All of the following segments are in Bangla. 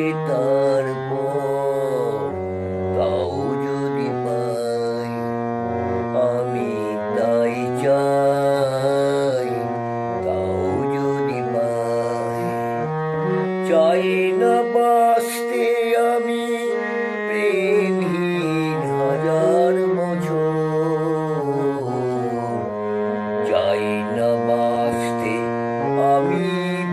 যে তারপর তাও যদি পাই, আমি তাই চাই, তাও যদি পাই। চাই না বাঁচতে আমি প্রেমহীন হাজার বছর, চাই না বাঁচতে আমি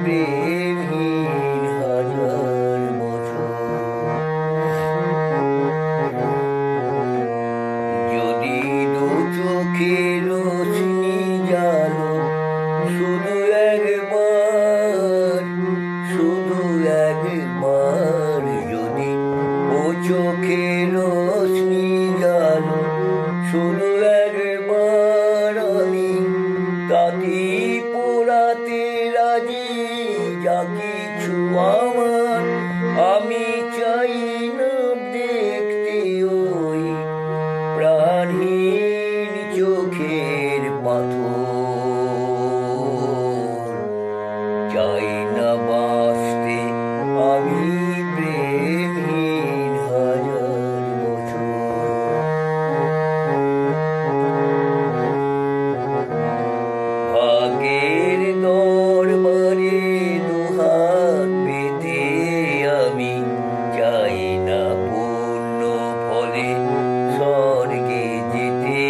প্রেমহীন হাজার বছর। যদি দু চোখের রোশনি জালো শুধু একবার, শুধু একবার, যদি ও চোখের রোশনি জালো শুধু একবার, আমি তাতেই পোড়াতে রাজি যা কিছু আমার। আমি চাই না দেখতে ওই প্রাণহীন চোখের পাথর, চাই না বাঁচতে আমি প্রেমহীন হাজার বছর। ভাগ্যের দরবারে দুহাত পেতে আমি চাই না পূর্ণ ফলে স্বর্গে যেতে,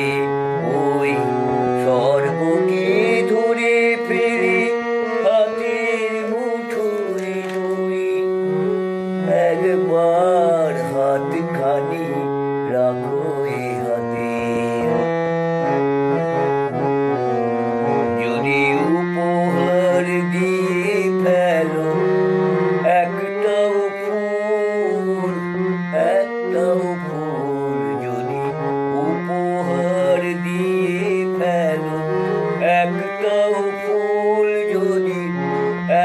ওই স্বর্গকে ধরে ফেরে হাতের মুঠোয় ধরি। একবার হাতখানি রাখো এ হাতে, যদি উপহার দিয়ে ফেলো একটাও ফুল, একটাও ফুল, যদি উপহার দিয়ে ফেলো একটাও ফুল, যদি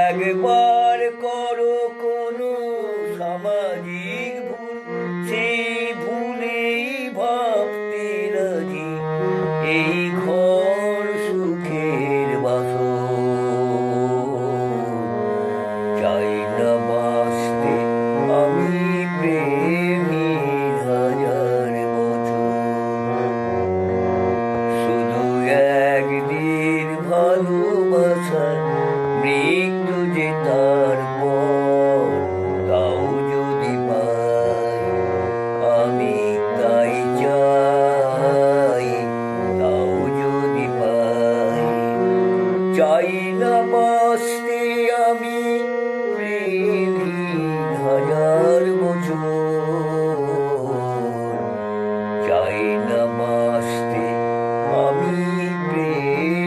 একবার করো কোনো সামাজিক ভুল, সেই ভুলেই ভাবতে রাজি এই ঘর সুখের বাসর। চাই না বাঁচতে আমি প্রেমহীন হাজার বছর, শুধু একদিন ভালোবাসার মৃত্যু যে তারপর তাও যদি পাই, আমি তাই চাই, তাও যদি পাই। চাই না বাঁচতে আমি প্রেমহীন হাজার বছর, চাই না বাঁচতে আমি প্রেম